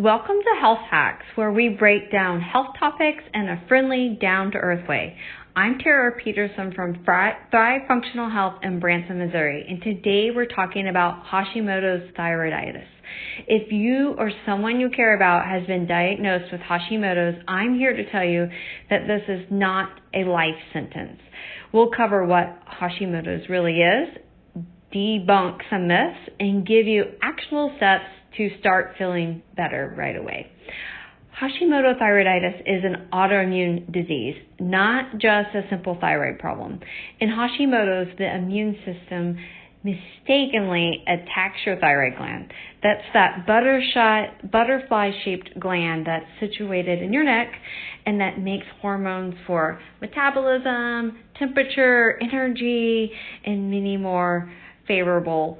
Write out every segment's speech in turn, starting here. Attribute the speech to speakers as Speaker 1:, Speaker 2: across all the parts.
Speaker 1: Welcome to Health Hacks, where we break down health topics in a friendly, down-to-earth way. I'm Tara Peterson from Thrive Functional Health in Branson, Missouri, and today we're talking about Hashimoto's thyroiditis. If you or someone you care about has been diagnosed with Hashimoto's, I'm here to tell you that this is not a life sentence. We'll cover what Hashimoto's really is, debunk some myths, and give you actionable steps to start feeling better right away. Hashimoto thyroiditis is an autoimmune disease, not just a simple thyroid problem. In Hashimoto's, the immune system mistakenly attacks your thyroid gland. That's that butterfly-shaped gland that's situated in your neck and that makes hormones for metabolism, temperature, energy, and many more favorable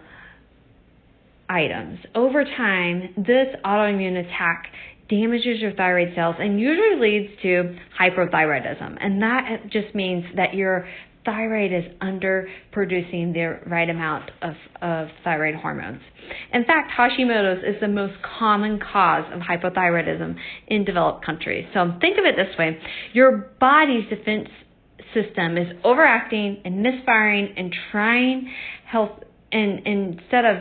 Speaker 1: items. Over time, this autoimmune attack damages your thyroid cells and usually leads to hypothyroidism. And that just means that your thyroid is underproducing the right amount of thyroid hormones. In fact, Hashimoto's is the most common cause of hypothyroidism in developed countries. So think of it this way. Your body's defense system is overacting and misfiring and trying health, and instead of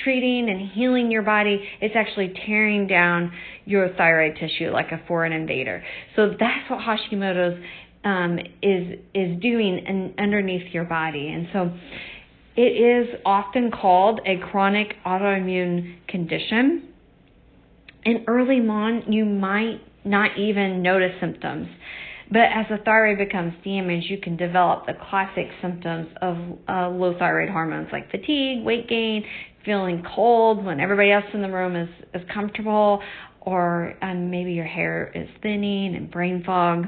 Speaker 1: treating and healing your body, it's actually tearing down your thyroid tissue like a foreign invader. So that's what Hashimoto's is doing underneath your body. And so it is often called a chronic autoimmune condition. And early on, you might not even notice symptoms. But as the thyroid becomes damaged, you can develop the classic symptoms of low thyroid hormones like fatigue, weight gain, feeling cold when everybody else in the room is comfortable, or maybe your hair is thinning and brain fog.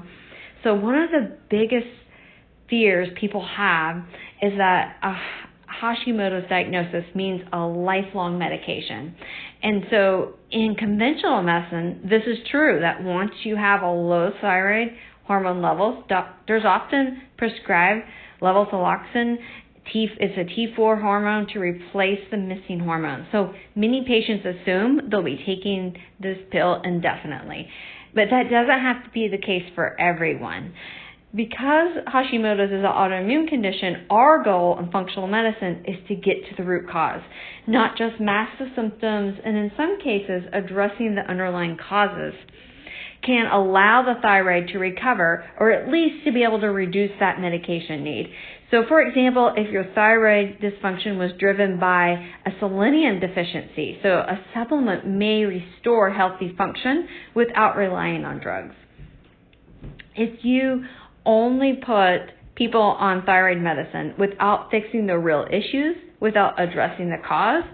Speaker 1: So one of the biggest fears people have is that Hashimoto's diagnosis means a lifelong medication. And so in conventional medicine, this is true, that once you have a low thyroid hormone levels, doctors often prescribe levothyroxine. It's a T4 hormone to replace the missing hormone. So many patients assume they'll be taking this pill indefinitely. But that doesn't have to be the case for everyone. Because Hashimoto's is an autoimmune condition, our goal in functional medicine is to get to the root cause, not just mask the symptoms, and in some cases, addressing the underlying causes can allow the thyroid to recover, or at least to be able to reduce that medication need. So for example, if your thyroid dysfunction was driven by a selenium deficiency, so a supplement may restore healthy function without relying on drugs. If you only put people on thyroid medicine without fixing the real issues, without addressing the cause,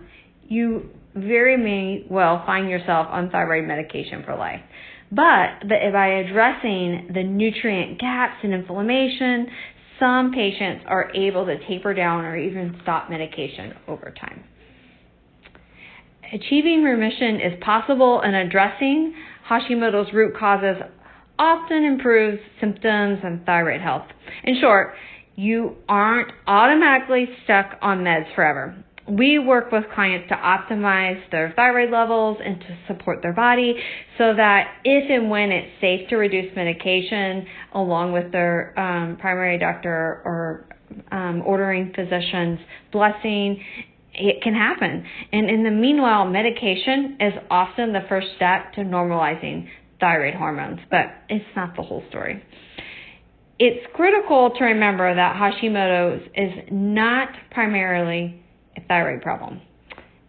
Speaker 1: you very may well find yourself on thyroid medication for life. But by addressing the nutrient gaps and inflammation, some patients are able to taper down or even stop medication over time. Achieving remission is possible, and addressing Hashimoto's root causes often improves symptoms and thyroid health. In short, you aren't automatically stuck on meds forever. We work with clients to optimize their thyroid levels and to support their body so that if and when it's safe to reduce medication along with their primary doctor or ordering physician's blessing, it can happen. And in the meanwhile, medication is often the first step to normalizing thyroid hormones, but it's not the whole story. It's critical to remember that Hashimoto's is not primarily a thyroid problem.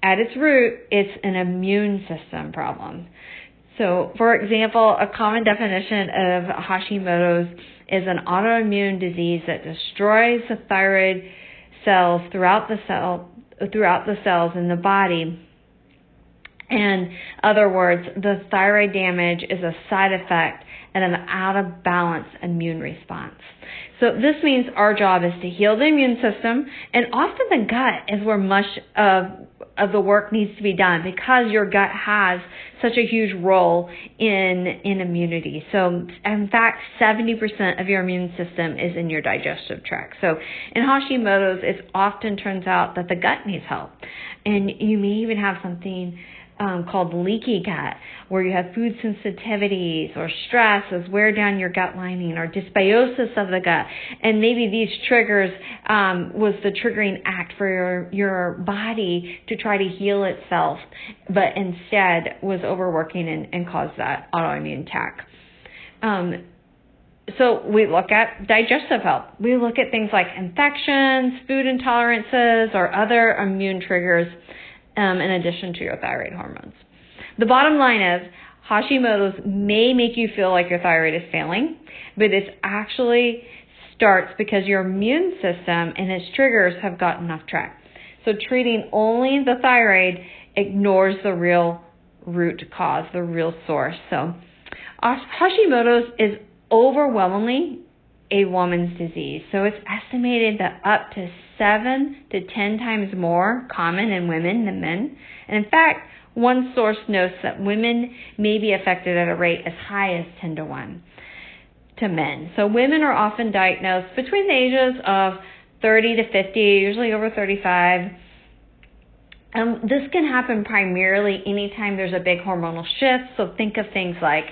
Speaker 1: At its root, it's an immune system problem. So, for example, a common definition of Hashimoto's is an autoimmune disease that destroys the thyroid cells throughout the cells in the body. In other words, the thyroid damage is a side effect and an out-of-balance immune response. So this means our job is to heal the immune system, and often the gut is where much of the work needs to be done because your gut has such a huge role in immunity. So in fact, 70% of your immune system is in your digestive tract. So in Hashimoto's, it often turns out that the gut needs help. And you may even have something called leaky gut, where you have food sensitivities or stress as wear down your gut lining, or dysbiosis of the gut. And maybe these triggers was the triggering act for your body to try to heal itself, but instead was overworking and caused that autoimmune attack. So we look at digestive health. We look at things like infections, food intolerances, or other immune triggers in addition to your thyroid hormones. The bottom line is Hashimoto's may make you feel like your thyroid is failing, but this actually starts because your immune system and its triggers have gotten off track. So treating only the thyroid ignores the real root cause, the real source. So Hashimoto's is overwhelmingly a woman's disease. So it's estimated that up to 7 to 10 times more common in women than men. And in fact, one source notes that women may be affected at a rate as high as 10 to 1 to men. So women are often diagnosed between the ages of 30 to 50, usually over 35. This can happen primarily anytime there's a big hormonal shift. So think of things like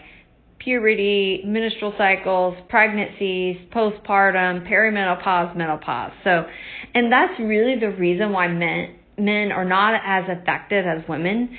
Speaker 1: puberty, menstrual cycles, pregnancies, postpartum, perimenopause, menopause. So, and that's really the reason why men are not as affected as women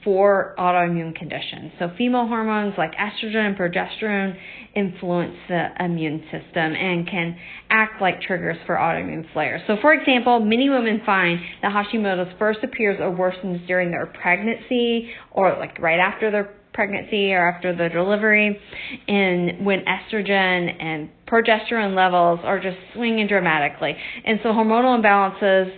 Speaker 1: for autoimmune conditions. So female hormones like estrogen and progesterone influence the immune system and can act like triggers for autoimmune flares. So for example, many women find that Hashimoto's first appears or worsens during their pregnancy or like right after their pregnancy or after the delivery, and when estrogen and progesterone levels are just swinging dramatically. And so hormonal imbalances,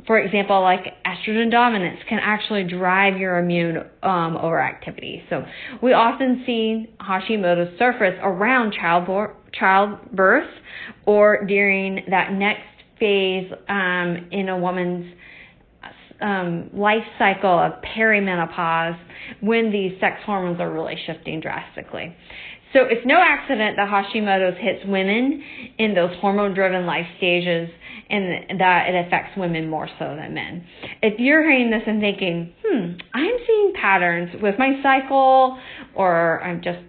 Speaker 1: for example, like estrogen dominance, can actually drive your immune overactivity. So we often see Hashimoto's surface around childbirth or during that next phase in a woman's life cycle of perimenopause, when these sex hormones are really shifting drastically. So it's no accident that Hashimoto's hits women in those hormone-driven life stages, and that it affects women more so than men. If you're hearing this and thinking, I'm seeing patterns with my cycle, or I've just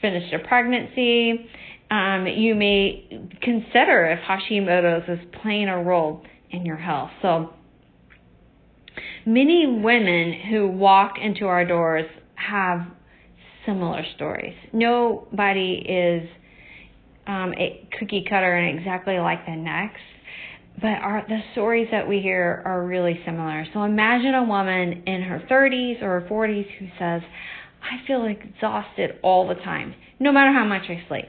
Speaker 1: finished a pregnancy, you may consider if Hashimoto's is playing a role in your health. So many women who walk into our doors have similar stories. Nobody is a cookie cutter and exactly like the next, but the stories that we hear are really similar. So imagine a woman in her 30s or her 40s who says, I feel exhausted all the time, no matter how much I sleep.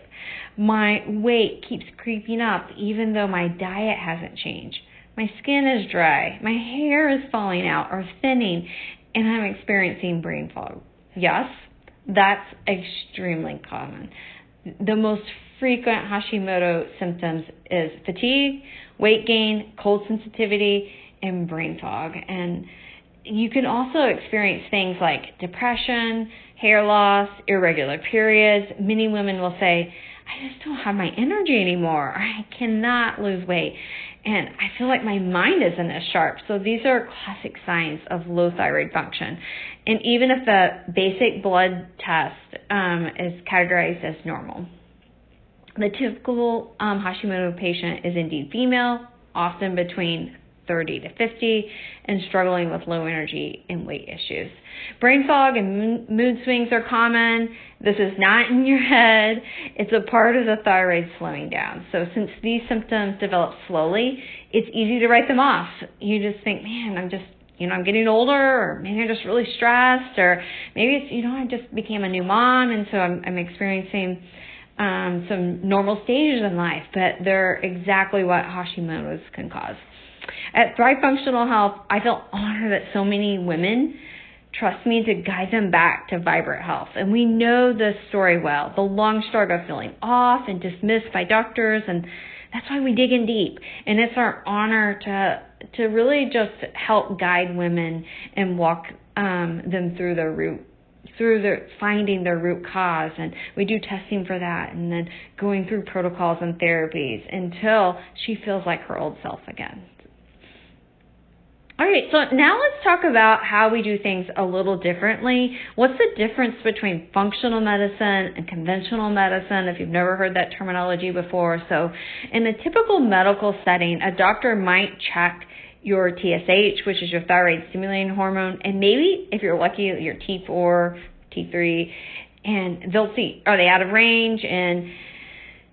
Speaker 1: My weight keeps creeping up even though my diet hasn't changed. My skin is dry, my hair is falling out or thinning, and I'm experiencing brain fog. Yes, that's extremely common. The most frequent Hashimoto symptoms is fatigue, weight gain, cold sensitivity, and brain fog. And you can also experience things like depression, hair loss, irregular periods. Many women will say, I just don't have my energy anymore. I cannot lose weight. And I feel like my mind isn't as sharp. So these are classic signs of low thyroid function. And even if the basic blood test is categorized as normal. The typical Hashimoto patient is indeed female, often between 30 to 50, and struggling with low energy and weight issues. Brain fog and mood swings are common. This is not in your head. It's a part of the thyroid slowing down. So since these symptoms develop slowly, it's easy to write them off. You just think, man, I'm getting older, or maybe I'm just really stressed, or maybe it's, I just became a new mom, and so I'm experiencing some normal stages in life, but they're exactly what Hashimoto's can cause. At Thrive Functional Health, I feel honored that so many women trust me to guide them back to vibrant health. And we know this story well, the long struggle of feeling off and dismissed by doctors, and that's why we dig in deep. And it's our honor to really just help guide women and walk them through finding their root cause. And we do testing for that, and then going through protocols and therapies until she feels like her old self again. All right, so now let's talk about how we do things a little differently. What's the difference between functional medicine and conventional medicine, if you've never heard that terminology before? So in a typical medical setting, a doctor might check your TSH, which is your thyroid stimulating hormone, and maybe, if you're lucky, your T4, T3, and they'll see, are they out of range? And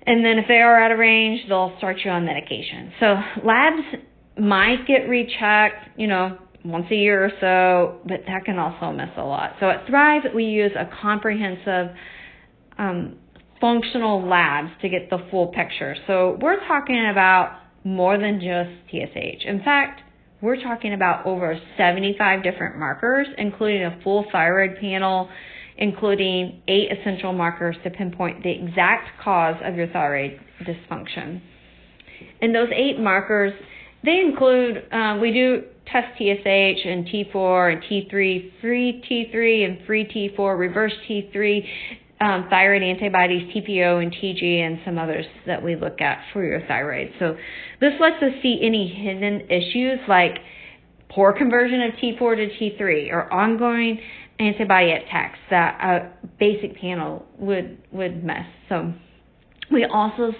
Speaker 1: then if they are out of range, they'll start you on medication. So labs might get rechecked, once a year or so, but that can also miss a lot. So at Thrive, we use a comprehensive functional labs to get the full picture. So we're talking about more than just TSH. In fact, we're talking about over 75 different markers, including a full thyroid panel, including 8 essential markers to pinpoint the exact cause of your thyroid dysfunction. And those 8 markers, they include, we do test TSH and T4 and T3, free T3 and free T4, reverse T3, thyroid antibodies, TPO and TG, and some others that we look at for your thyroid. So this lets us see any hidden issues like poor conversion of T4 to T3 or ongoing antibody attacks that a basic panel would miss. So we also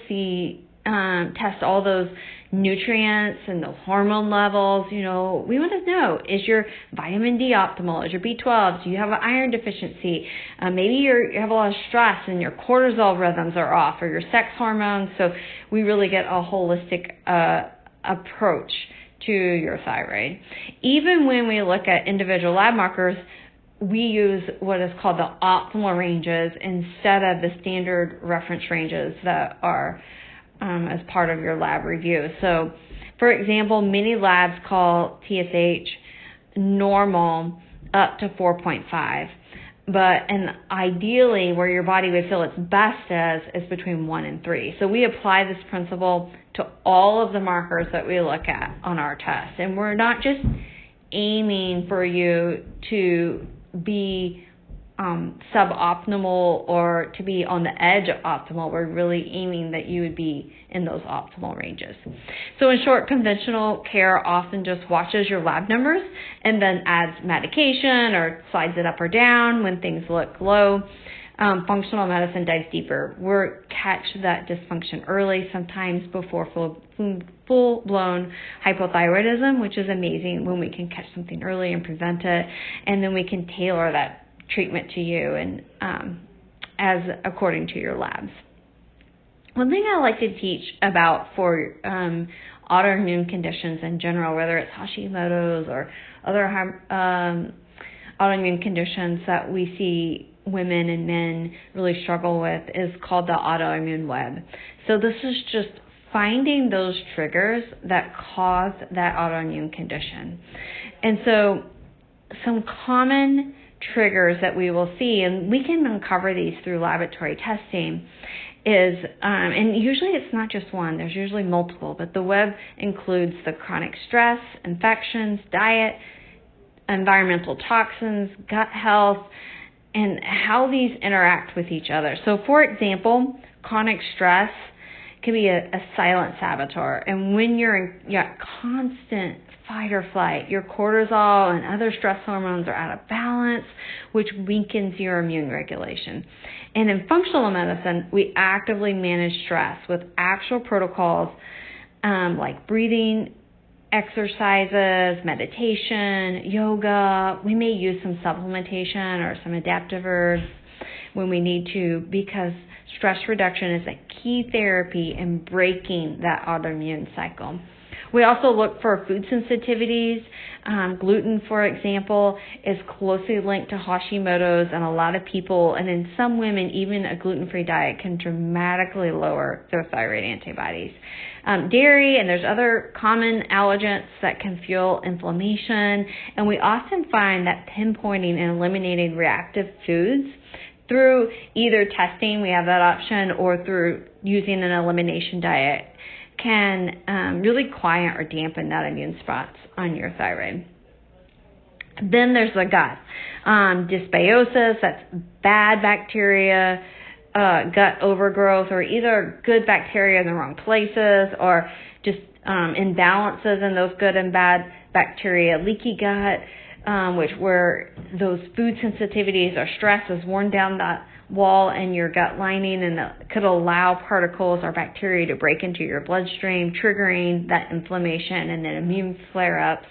Speaker 1: test all those nutrients and the hormone levels. We want to know, is your vitamin D optimal? Is your B12? Do you have an iron deficiency? Maybe you have a lot of stress and your cortisol rhythms are off, or your sex hormones. So we really get a holistic approach to your thyroid. Even when we look at individual lab markers, we use what is called the optimal ranges instead of the standard reference ranges that are as part of your lab review. So, for example, many labs call TSH normal up to 4.5, and ideally where your body would feel its best is between 1 and 3. So we apply this principle to all of the markers that we look at on our test, and we're not just aiming for you to be suboptimal or to be on the edge of optimal. We're really aiming that you would be in those optimal ranges. So in short, conventional care often just watches your lab numbers and then adds medication or slides it up or down when things look low. Functional medicine dives deeper. We catch that dysfunction early, sometimes before full-blown hypothyroidism, which is amazing when we can catch something early and prevent it, and then we can tailor that treatment to you and as according to your labs. One thing I like to teach about for autoimmune conditions in general, whether it's Hashimoto's or other autoimmune conditions that we see women and men really struggle with, is called the autoimmune web. So this is just finding those triggers that cause that autoimmune condition. And so some common triggers that we will see, and we can uncover these through laboratory testing, is, and usually it's not just one, there's usually multiple, but the web includes the chronic stress, infections, diet, environmental toxins, gut health, and how these interact with each other. So for example, chronic stress can be a silent saboteur, and when you're in constant fight or flight, your cortisol and other stress hormones are out of balance, which weakens your immune regulation. And in functional medicine, we actively manage stress with actual protocols like breathing exercises, meditation, yoga. We may use some supplementation or some adaptive herbs when we need to, because stress reduction is a key therapy in breaking that autoimmune cycle. We also look for food sensitivities. Gluten, for example, is closely linked to Hashimoto's, and a lot of people, and in some women, even a gluten-free diet can dramatically lower their thyroid antibodies. Dairy, and there's other common allergens that can fuel inflammation, and we often find that pinpointing and eliminating reactive foods through either testing, we have that option, or through using an elimination diet can really quiet or dampen that immune response on your thyroid. Then there's the gut. Dysbiosis, that's bad bacteria, gut overgrowth, or either good bacteria in the wrong places, or just imbalances in those good and bad bacteria, leaky gut, which where those food sensitivities or stress has worn down that wall in your gut lining, and it could allow particles or bacteria to break into your bloodstream, triggering that inflammation and then immune flare-ups.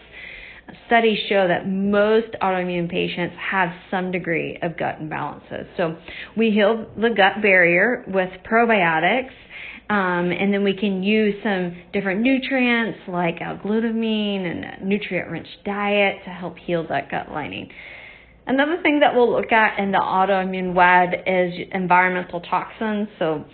Speaker 1: Studies show that most autoimmune patients have some degree of gut imbalances. So we heal the gut barrier with probiotics, and then we can use some different nutrients like L-glutamine and a nutrient-rich diet to help heal that gut lining. Another thing that we'll look at in the autoimmune web is environmental toxins. So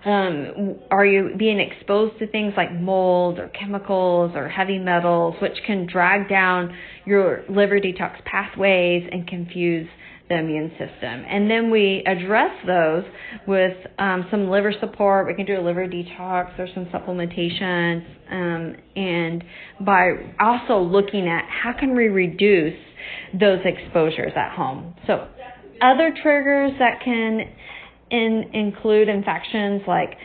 Speaker 1: are you being exposed to things like mold or chemicals or heavy metals, which can drag down your liver detox pathways and confuse the immune system? And then we address those with some liver support. We can do a liver detox or some supplementation, and by also looking at how can we reduce those exposures at home. So other triggers that can include infections like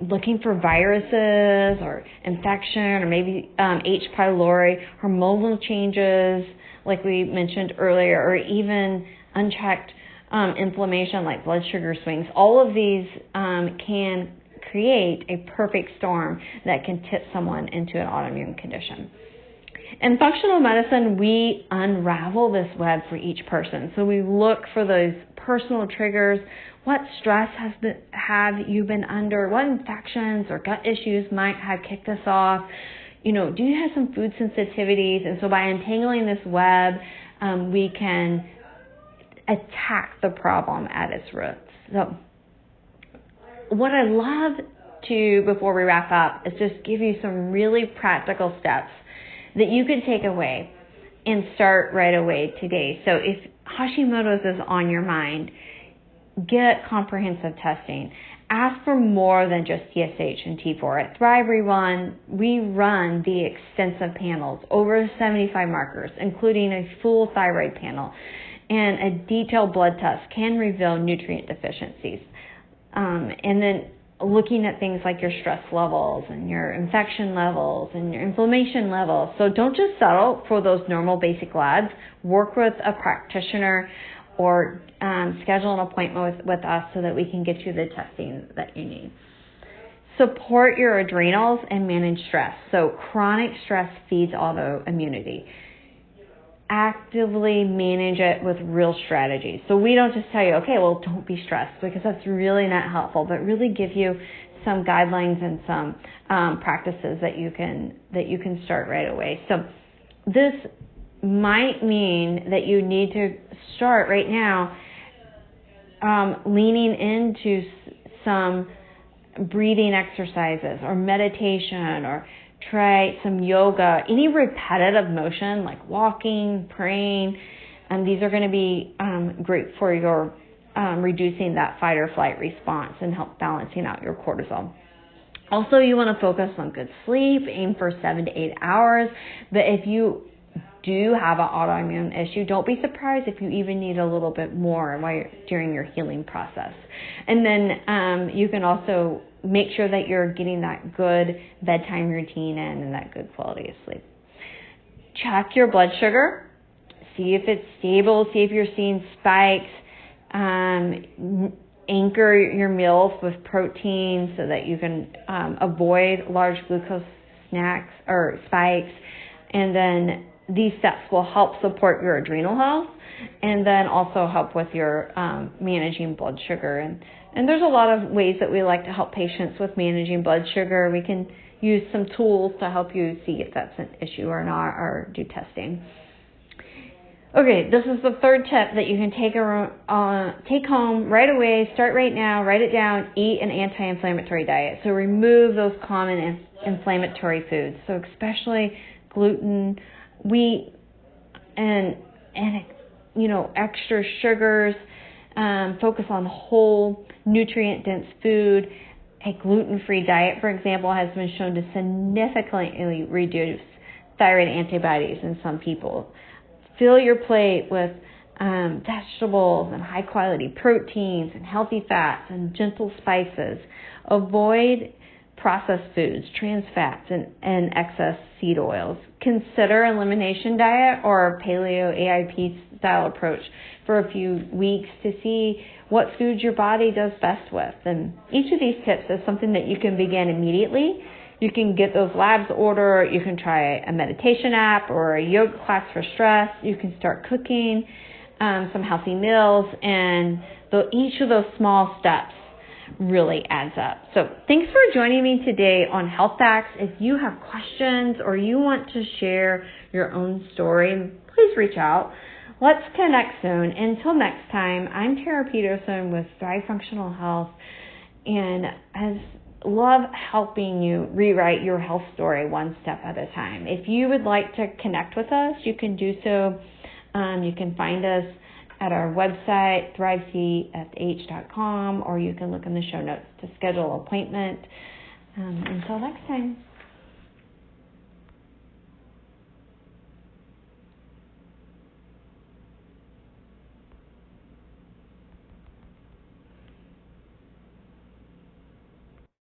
Speaker 1: looking for viruses or infection, or maybe H. pylori, hormonal changes like we mentioned earlier, or even unchecked inflammation like blood sugar swings. All of these can create a perfect storm that can tip someone into an autoimmune condition. In functional medicine, we unravel this web for each person. So we look for those personal triggers. What stress have you been under? What infections or gut issues might have kicked this off? Do you have some food sensitivities? And so by untangling this web, we can attack the problem at its roots. So what I love to, before we wrap up, is just give you some really practical steps that you can take away and start right away today. So if Hashimoto's is on your mind, get comprehensive testing. Ask for more than just TSH and T4. At Thrive we run the extensive panels, over 75 markers, including a full thyroid panel, and a detailed blood test can reveal nutrient deficiencies. And then looking at things like your stress levels and your infection levels and your inflammation levels. So don't just settle for those normal basic labs. Work with a practitioner or schedule an appointment with us so that we can get you the testing that you need. Support your adrenals and manage stress. So chronic stress feeds autoimmunity. Actively manage it with real strategies. So we don't just tell you, okay, well, don't be stressed, because that's really not helpful, but really give you some guidelines and some practices that you can start right away. So this might mean that you need to start right now leaning into some breathing exercises or meditation, or try some yoga, any repetitive motion like walking, praying, and these are going to be great for your reducing that fight or flight response and help balancing out your cortisol. Also, you want to focus on good sleep, aim for 7 to 8 hours, but if you do have an autoimmune issue, don't be surprised if you even need a little bit more during your healing process. And then you can also make sure that you're getting that good bedtime routine in and that good quality of sleep. Check your blood sugar. See if it's stable. See if you're seeing spikes. Anchor your meals with protein so that you can avoid large glucose snacks or spikes. And then these steps will help support your adrenal health, and then also help with your managing blood sugar. And there's a lot of ways that we like to help patients with managing blood sugar. We can use some tools to help you see if that's an issue or not, or do testing. Okay, this is the third tip that you can take home right away. Start right now. Write it down. Eat an anti-inflammatory diet. So remove those common inflammatory foods. So especially gluten, wheat, and extra sugars. Focus on whole, nutrient-dense food. A gluten-free diet, for example, has been shown to significantly reduce thyroid antibodies in some people. Fill your plate with vegetables and high-quality proteins and healthy fats and gentle spices. Avoid processed foods, trans fats, and excess seed oils. Consider elimination diet or paleo AIP style approach for a few weeks to see what foods your body does best with. And each of these tips is something that you can begin immediately. You can get those labs ordered. You can try a meditation app or a yoga class for stress. You can start cooking some healthy meals, and each of those small steps really adds up. So thanks for joining me today on Health Facts. If you have questions or you want to share your own story, please reach out. Let's connect soon. Until next time, I'm Tara Peterson with Thrive Functional Health, and I love helping you rewrite your health story one step at a time. If you would like to connect with us, you can do so. You can find us at our website, thrivecfh.com, or you can look in the show notes to schedule an appointment. Until next time.